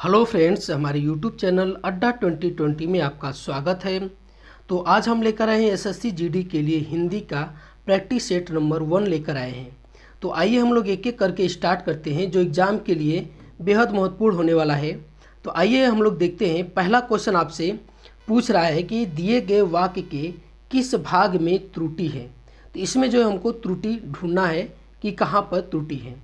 Hello friends, हमारे YouTube channel अड्डा 2020 में आपका स्वागत है। तो आज हम लेकर आए हैं एसएससी जीडी के लिए हिंदी का प्रैक्टिस सेट नंबर 1 लेकर आए हैं। तो आइए हम लोग एक एक करके स्टार्ट करते हैं जो एग्ज़ाम के लिए बेहद महत्वपूर्ण होने वाला है। तो आइए हम लोग देखते हैं। पहला क्वेश्चन आपसे पूछ रहा है कि दिए गए वाक्य के किस भाग में त्रुटि है। तो इसमें जो है हमको त्रुटि ढूंढना है कि कहाँ पर त्रुटि है।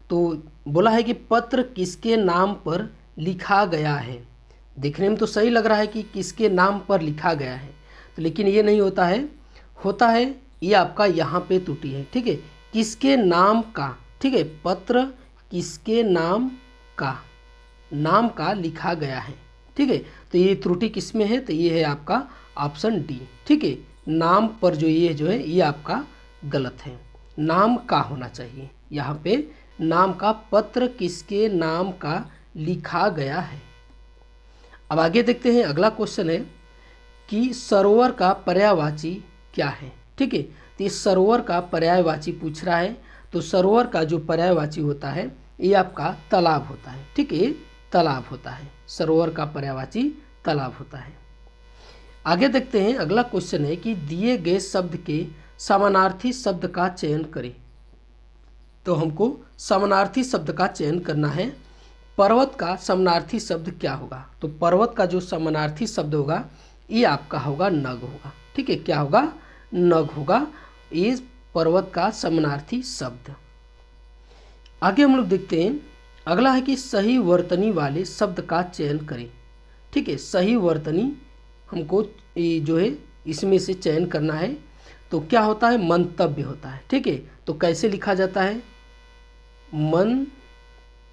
तो बोला है कि पत्र किसके नाम पर लिखा गया है। देखने में तो सही लग रहा है कि किसके नाम पर लिखा गया है, तो लेकिन ये नहीं होता है ये आपका यहाँ पे त्रुटि है। ठीक है, किसके नाम का, ठीक है, पत्र किसके नाम का लिखा गया है। ठीक है, तो ये त्रुटि किस में है, तो ये है आपका ऑप्शन डी। ठीक है, नाम पर जो है ये आपका गलत है, नाम का होना चाहिए यहाँ पे, नाम का। पत्र किसके नाम का लिखा गया है। अब आगे देखते हैं। अगला क्वेश्चन है कि सरोवर का पर्यायवाची क्या है। ठीक है, तो इस सरोवर का पर्यायवाची पूछ रहा है। तो सरोवर का जो पर्यायवाची होता है ये आपका तालाब होता है। ठीक है, तालाब होता है, सरोवर का पर्यायवाची तालाब होता है। आगे देखते हैं। अगला क्वेश्चन है कि दिए गए शब्द के समानार्थी शब्द का चयन करें। तो हमको समानार्थी शब्द का चयन करना है। पर्वत का समानार्थी शब्द क्या होगा। तो पर्वत का जो समानार्थी शब्द होगा ये आपका होगा नग होगा। ठीक है, क्या होगा, नग होगा, ये पर्वत का समानार्थी शब्द। आगे हम लोग देखते हैं। अगला है कि सही वर्तनी वाले शब्द का चयन करें। ठीक है, सही वर्तनी हमको जो है इसमें से चयन करना है। तो क्या होता है, मंतव्य होता है। ठीक है, तो कैसे लिखा जाता है, मन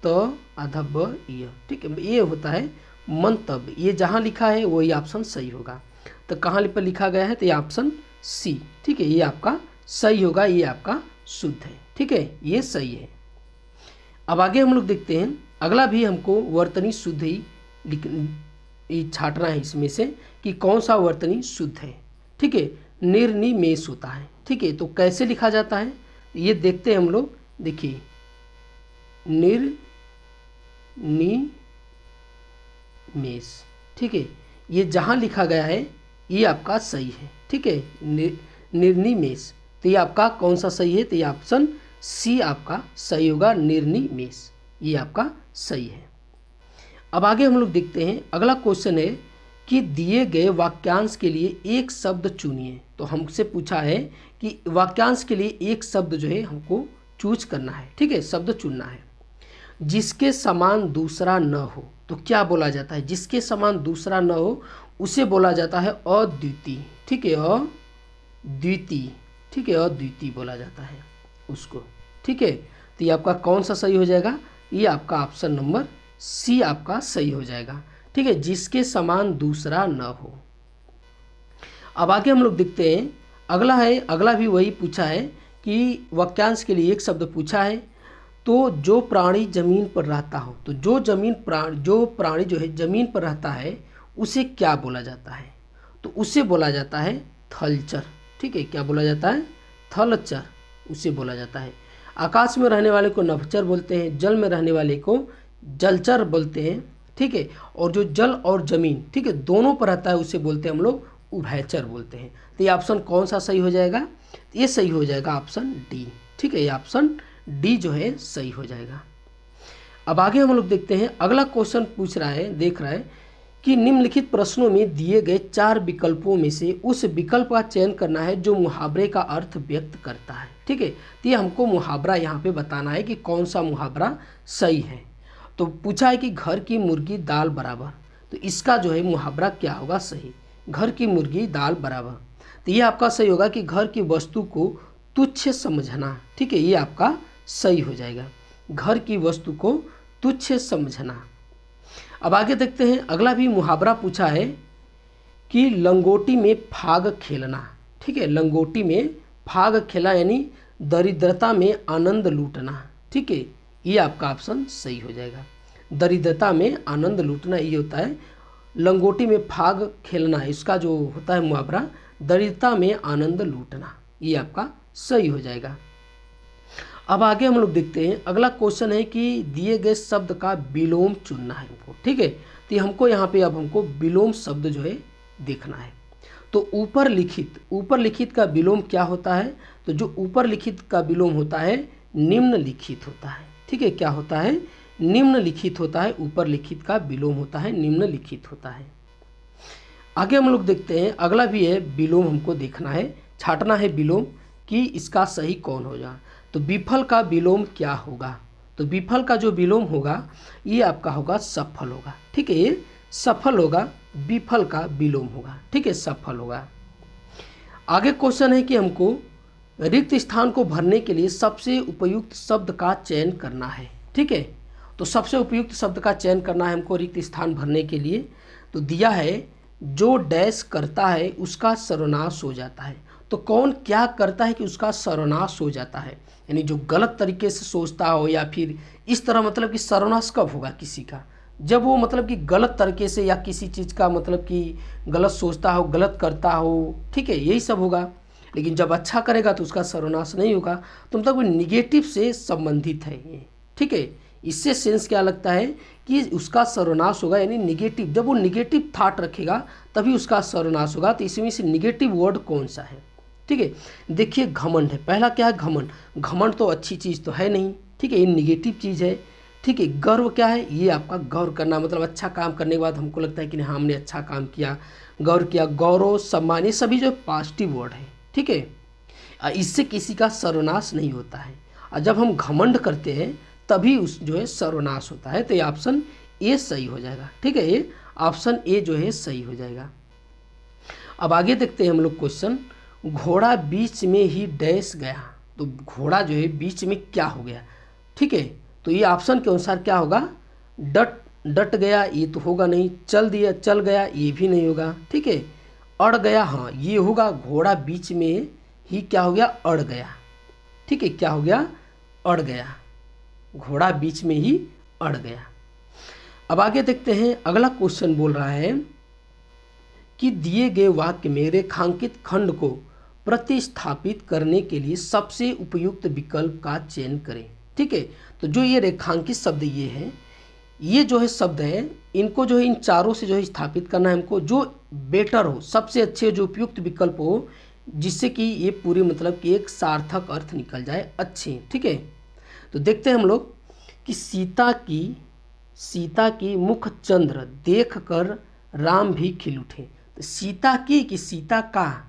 तो आधा ब य। ठीक है, ये होता है मंतव्य। ये जहाँ लिखा है वही ऑप्शन सही होगा। तो कहाँ पर लिखा गया है, तो ये ऑप्शन सी। ठीक है, ये आपका सही होगा, ये आपका शुद्ध है। ठीक है, ये सही है। अब आगे हम लोग देखते हैं। अगला भी हमको वर्तनी शुद्ध ही छांटना है इसमें से कि कौन सा वर्तनी शुद्ध है। ठीक है, निर्निमेष होता है। ठीक है, तो कैसे लिखा जाता है ये देखते हैं हम लोग। देखिए, निर्निमेष। ठीक है, ये जहाँ लिखा गया है ये आपका सही है। ठीक है, निर्निमेष। तो ये आपका कौन सा सही है, तो ये ऑप्शन सी आपका सही होगा, निर्निमेष, ये आपका सही है। अब आगे हम लोग देखते हैं। अगला क्वेश्चन है कि दिए गए वाक्यांश के लिए एक शब्द चुनिए। तो हमसे पूछा है कि वाक्यांश के लिए एक शब्द जो है हमको चूज करना है। ठीक है, शब्द चुनना है। जिसके समान दूसरा न हो, तो क्या बोला जाता है, जिसके समान दूसरा न हो उसे बोला जाता है अद्वितीय। ठीक है, अद्वितीय। ठीक है, अद्वितीय बोला जाता है उसको। ठीक है, तो ये आपका कौन सा सही हो जाएगा, ये आपका ऑप्शन नंबर सी आपका सही हो जाएगा। ठीक है, जिसके समान दूसरा न हो। अब आगे हम लोग देखते हैं। अगला भी वही पूछा है कि वाक्यांश के लिए एक शब्द पूछा है। तो जो प्राणी जमीन पर रहता हो, तो जो प्राणी जो है जमीन पर रहता है उसे क्या बोला जाता है, तो उसे बोला जाता है थलचर। ठीक है, क्या बोला जाता है, थलचर, उसे बोला जाता है। आकाश में रहने वाले को नभचर बोलते हैं, जल में रहने वाले को जलचर बोलते हैं। ठीक है, और जो जल और जमीन, ठीक है, दोनों पर रहता है उसे बोलते हैं हम लोग उभयचर बोलते हैं। तो ये ऑप्शन कौन सा सही हो जाएगा, ये सही हो जाएगा ऑप्शन डी। ठीक है, ये ऑप्शन डी जो है सही हो जाएगा। अब आगे हम लोग देखते हैं। अगला क्वेश्चन देख रहा है कि निम्नलिखित प्रश्नों में दिए गए 4 विकल्पों में से उस विकल्प का चयन करना है जो मुहावरे का अर्थ व्यक्त करता है। ठीक है, तो ये हमको मुहावरा यहाँ पे बताना है कि कौन सा मुहावरा सही है। तो पूछा है कि घर की मुर्गी दाल बराबर, तो इसका जो है मुहावरा क्या होगा सही, घर की मुर्गी दाल बराबर। तो ये आपका सही होगा कि घर की वस्तु को तुच्छ समझना। ठीक है, ये आपका सही हो जाएगा, घर की वस्तु को तुच्छ समझना। अब आगे देखते हैं। अगला भी मुहावरा पूछा है कि लंगोटी में फाग खेलना। ठीक है, लंगोटी में फाग खेला यानी दरिद्रता में आनंद लूटना। ठीक है, ये आपका ऑप्शन सही हो जाएगा, दरिद्रता में आनंद लूटना ये होता है। लंगोटी में फाग खेलना, इसका जो होता है मुहावरा दरिद्रता में आनंद लूटना, ये आपका सही हो जाएगा। अब आगे हम लोग देखते हैं, अगला क्वेश्चन है कि दिए गए शब्द का विलोम चुनना है हमको, ठीक है। तो हमको यहाँ पे अब हमको विलोम शब्द जो है देखना है। तो ऊपर लिखित का विलोम क्या होता है? तो जो ऊपर लिखित का विलोम होता है निम्नलिखित होता है, ठीक है। क्या होता है? निम्नलिखित होता है। ऊपर लिखित का विलोम होता है निम्नलिखित होता है। आगे हम लोग देखते हैं, अगला भी है विलोम, हमको देखना है, छांटना है विलोम कि इसका सही कौन होगा। तो विफल का विलोम क्या होगा? तो विफल का जो विलोम होगा ये आपका होगा सफल होगा, ठीक है। ये सफल होगा, विफल का विलोम होगा, ठीक है, सफल होगा। आगे क्वेश्चन है कि हमको रिक्त स्थान को भरने के लिए सबसे उपयुक्त शब्द का चयन करना है, ठीक है। तो सबसे उपयुक्त शब्द का चयन करना है हमको रिक्त स्थान भरने के लिए। तो दिया है जो डैश करता है उसका सर्वनाश हो जाता है। तो कौन क्या करता है कि उसका सर्वनाश हो जाता है? यानी जो गलत तरीके से सोचता हो या फिर इस तरह, मतलब कि सर्वनाश कब होगा किसी का? जब वो मतलब कि गलत तरीके से या किसी चीज़ का मतलब कि गलत सोचता हो, गलत करता हो, ठीक है, यही सब होगा। लेकिन जब अच्छा करेगा तो उसका सर्वनाश नहीं होगा। तो मतलब निगेटिव से संबंधित है ये, ठीक है। इससे सेंस क्या लगता है कि उसका सर्वनाश होगा, यानी निगेटिव, जब वो निगेटिव थाट रखेगा तभी उसका सर्वनाश होगा। तो इसमें से निगेटिव वर्ड कौन सा है? ठीक है, देखिए घमंड है। पहला क्या है? घमंड। घमंड तो अच्छी चीज़ तो है नहीं, ठीक है, ये निगेटिव चीज़ है, ठीक है। गर्व क्या है? ये आपका गौर करना, मतलब अच्छा काम करने के बाद हमको लगता है कि हाँ हमने अच्छा काम किया, गौर किया, गौरव, सम्मान, ये सभी जो पॉजिटिव वर्ड है, ठीक है। इससे किसी का सर्वनाश नहीं होता है। और जब हम घमंड करते हैं तभी उस जो है सर्वनाश होता है। तो ये ऑप्शन ए सही हो जाएगा, ठीक है, ये ऑप्शन ए जो है सही हो जाएगा। अब आगे देखते हैं हम लोग क्वेश्चन, घोड़ा बीच में ही डैश गया। तो घोड़ा जो है बीच में क्या हो गया, ठीक है। तो ये ऑप्शन के अनुसार क्या होगा? डट गया, ये तो होगा नहीं। चल गया, ये भी नहीं होगा, ठीक है। अड़ गया, हाँ ये होगा। घोड़ा बीच में ही क्या हो गया? अड़ गया, ठीक है। क्या हो गया? अड़ गया। घोड़ा बीच में ही अड़ गया। अब आगे देखते हैं, अगला क्वेश्चन बोल रहा है कि दिए गए वाक्य में रेखांकित खंड को प्रतिस्थापित करने के लिए सबसे उपयुक्त विकल्प का चयन करें, ठीक है। तो जो ये रेखांकित शब्द ये है, ये जो है शब्द है, इनको जो है इन चारों से जो है स्थापित करना है हमको, जो बेटर हो, सबसे अच्छे जो उपयुक्त विकल्प हो, जिससे कि ये पूरी मतलब कि एक सार्थक अर्थ निकल जाए, अच्छे, ठीक है। तो देखते हैं हम लोग कि सीता की मुख चंद्र देख कर राम भी खिल उठे। तो सीता की कि सीता का,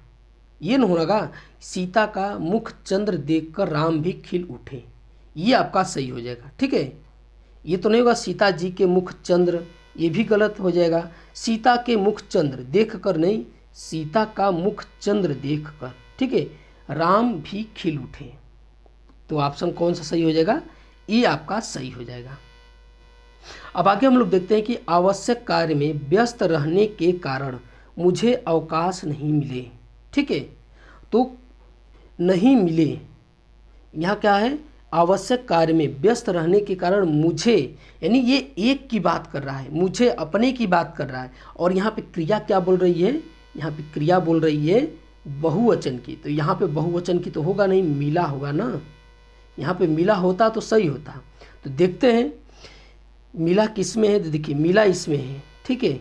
ये नहीं होगा। सीता का मुख चंद्र देख कर राम भी खिल उठे, ये आपका सही हो जाएगा, ठीक है। ये तो नहीं होगा सीता जी के मुख चंद्र, ये भी गलत हो जाएगा। सीता के मुख चंद्र देख कर नहीं, सीता का मुख चंद्र देख कर, ठीक है, राम भी खिल उठे। तो ऑप्शन कौन सा सही हो जाएगा? ये आपका सही हो जाएगा। अब आगे हम लोग देखते हैं कि आवश्यक कार्य में व्यस्त रहने के कारण मुझे अवकाश नहीं मिले, ठीक है। तो नहीं मिले, यहाँ क्या है? आवश्यक कार्य में व्यस्त रहने के कारण मुझे, यानी ये एक की बात कर रहा है, मुझे अपने की बात कर रहा है। और यहाँ पे क्रिया क्या बोल रही है? यहाँ पे क्रिया बोल रही है बहुवचन की। तो यहाँ पे बहुवचन की तो होगा नहीं, मिला होगा ना। यहाँ पे मिला होता तो सही होता। तो देखते हैं मिला किस में है। तो देखिए मिला इसमें है, ठीक है।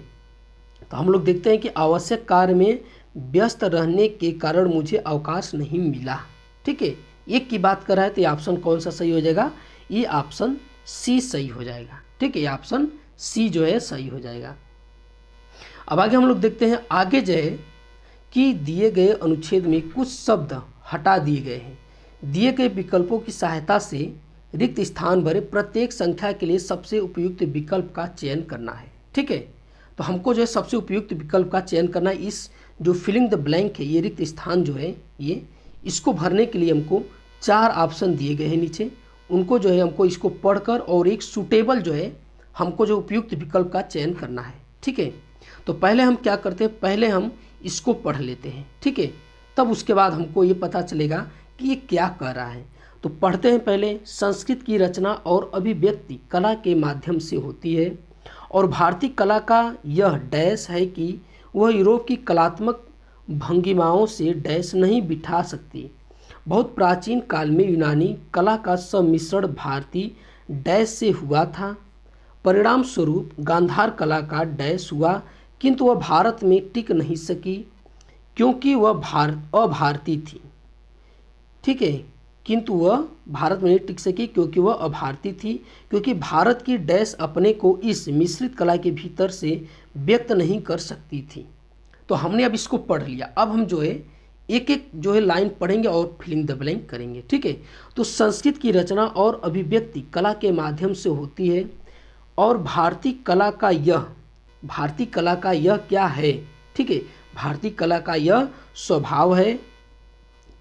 तो हम लोग देखते हैं कि आवश्यक कार्य में व्यस्त रहने के कारण मुझे अवकाश नहीं मिला, ठीक है। एक की बात कर रहा है, तो ये ऑप्शन कौन सा सही हो जाएगा? ये ऑप्शन सी सही हो जाएगा, ठीक है। ये ऑप्शन सी जो है सही हो जाएगा। अब आगे हम लोग देखते हैं, आगे जो है कि दिए गए अनुच्छेद में कुछ शब्द हटा दिए गए हैं। दिए गए विकल्पों की सहायता से रिक्त स्थान भरे, प्रत्येक संख्या के लिए सबसे उपयुक्त विकल्प का चयन करना है, ठीक है। तो हमको जो है सबसे उपयुक्त विकल्प का चयन करना है। इस जो फिलिंग द ब्लैंक है, ये रिक्त स्थान जो है, ये इसको भरने के लिए हमको 4 ऑप्शन दिए गए हैं नीचे। उनको जो है हमको इसको पढ़कर और एक सूटेबल जो है हमको जो उपयुक्त विकल्प का चयन करना है, ठीक है। तो पहले हम क्या करते हैं? पहले हम इसको पढ़ लेते हैं, ठीक है। तब उसके बाद हमको ये पता चलेगा कि ये क्या कर रहा है। तो पढ़ते हैं पहले। संस्कृत की रचना और अभिव्यक्ति कला के माध्यम से होती है, और भारतीय कला का यह डैश है कि वह यूरोप की कलात्मक भंगिमाओं से डैश नहीं बिठा सकती। बहुत प्राचीन काल में यूनानी कला का सम्मिश्रण भारतीय डैश से हुआ था। परिणाम स्वरूप गांधार कला का डैश हुआ, किंतु वह भारत में टिक नहीं सकी क्योंकि वह अभारतीय थी। ठीक है, किंतु वह भारत में नहीं टिक सकी क्योंकि वह अभारतीय थी, क्योंकि भारत की डैश अपने को इस मिश्रित कला के भीतर से व्यक्त नहीं कर सकती थी। तो हमने अब इसको पढ़ लिया। अब हम जो है एक एक जो है लाइन पढ़ेंगे और फिलिंग द ब्लैंक करेंगे। ठीक है, तो संस्कृत की रचना और अभिव्यक्ति कला के माध्यम से होती है और भारतीय कला का यह क्या है? ठीक है, भारतीय कला का यह स्वभाव है।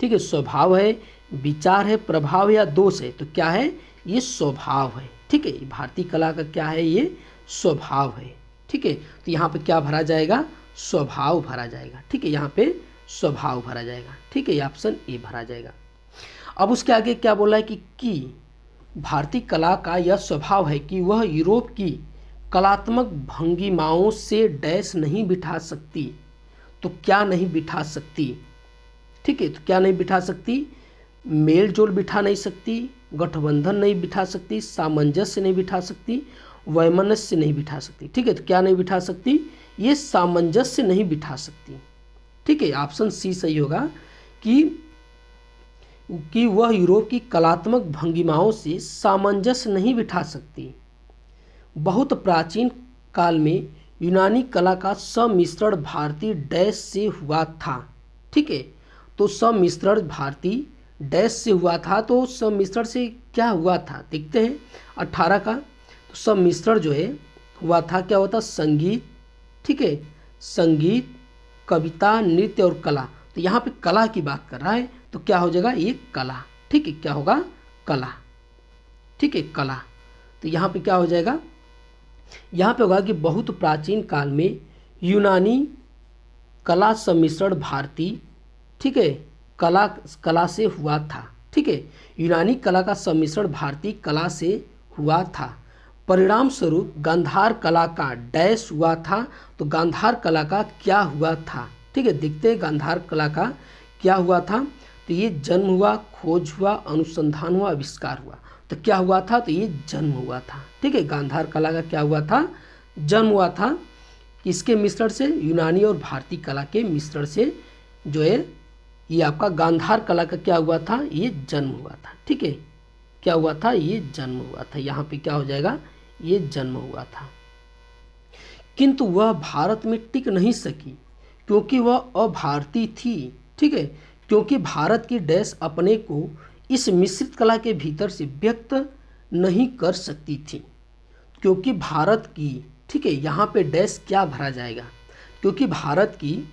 ठीक है, स्वभाव है, विचार है, प्रभाव या दोष है। तो क्या है? ये स्वभाव है। ठीक है, भारतीय कला का क्या है? ये स्वभाव है। ठीक है, तो यहाँ पे क्या भरा जाएगा? स्वभाव भरा जाएगा। ठीक है, यहाँ पे स्वभाव भरा जाएगा। ठीक है, ये ऑप्शन ए भरा जाएगा। अब उसके आगे क्या बोला है कि भारतीय कला का यह स्वभाव है कि वह यूरोप की कलात्मक भंगिमाओं से डैश नहीं बिठा सकती। तो क्या नहीं बिठा सकती? ठीक है, तो क्या नहीं बिठा सकती? मेल जोल बिठा नहीं सकती, गठबंधन नहीं बिठा सकती, सामंजस्य नहीं बिठा सकती, वैमनस्य नहीं बिठा सकती। ठीक है, तो क्या नहीं बिठा सकती? ये सामंजस्य नहीं बिठा सकती। ठीक है, ऑप्शन सी सही होगा कि वह यूरोप की कलात्मक भंगिमाओं से सामंजस्य नहीं बिठा सकती। बहुत प्राचीन काल में यूनानी कला का सम्मिश्रण भारतीय डैश से हुआ था। ठीक है, तो सम्मिश्रण भारतीय डैश से हुआ था। तो सम्मिश्रण से क्या हुआ था देखते हैं 18 का। तो सम्मिश्रण जो है हुआ था, क्या होता? संगीत। ठीक है, संगीत, कविता, नृत्य और कला। तो यहाँ पे कला की बात कर रहा है, तो क्या हो जाएगा? ये कला। ठीक है, क्या होगा? कला। ठीक है, कला। तो यहाँ पे क्या हो जाएगा? यहाँ पे होगा कि बहुत प्राचीन काल में यूनानी कला सम्मिश्रण भारतीय, ठीक है, कला से हुआ था। ठीक है, यूनानी कला का सम्मिश्रण भारतीय कला से हुआ था। परिणाम स्वरूप गांधार कला का डैश हुआ था। तो गांधार कला का क्या हुआ था? ठीक है, देखते हैं गांधार कला का क्या हुआ था। तो ये जन्म हुआ, खोज हुआ, अनुसंधान हुआ, आविष्कार हुआ। तो क्या हुआ था? तो ये जन्म हुआ था। ठीक है, गांधार कला का क्या हुआ था? जन्म हुआ था। किसके मिश्रण से? यूनानी और भारतीय कला के मिश्रण से जो है ये आपका गांधार कला का क्या हुआ था? ये जन्म हुआ था। ठीक है, क्या हुआ था? ये जन्म हुआ था। यहाँ पे क्या हो जाएगा? ये जन्म हुआ था। किंतु वह भारत में टिक नहीं सकी क्योंकि वह अभारतीय थी। ठीक है, क्योंकि भारत की डैश अपने को इस मिश्रित कला के भीतर से व्यक्त नहीं कर सकती थी। क्योंकि भारत की, ठीक है, यहाँ पे डैश क्या भरा जाएगा? क्योंकि भारत की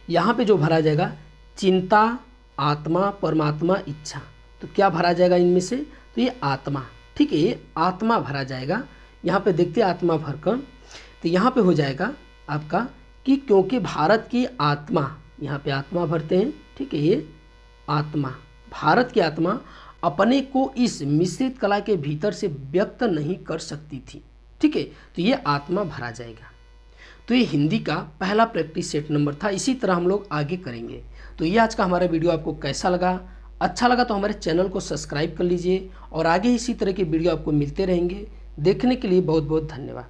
यहाँ पे जो भरा जाएगा चिंता, आत्मा, परमात्मा, इच्छा। तो क्या भरा जाएगा इनमें से? तो ये आत्मा। ठीक है, ये आत्मा भरा जाएगा। यहाँ पे देखते हैं आत्मा भरकर। तो यहाँ पे हो जाएगा आपका कि क्योंकि भारत की आत्मा, यहाँ पे आत्मा भरते हैं। ठीक है, ये आत्मा, भारत की आत्मा अपने को इस मिश्रित कला के भीतर से व्यक्त नहीं कर सकती थी। ठीक है, तो ये आत्मा भरा जाएगा। तो ये हिंदी का पहला प्रैक्टिस सेट नंबर था। इसी तरह हम लोग आगे करेंगे। तो ये आज का हमारा वीडियो आपको कैसा लगा? अच्छा लगा तो हमारे चैनल को सब्सक्राइब कर लीजिए और आगे इसी तरह के वीडियो आपको मिलते रहेंगे। देखने के लिए बहुत बहुत धन्यवाद।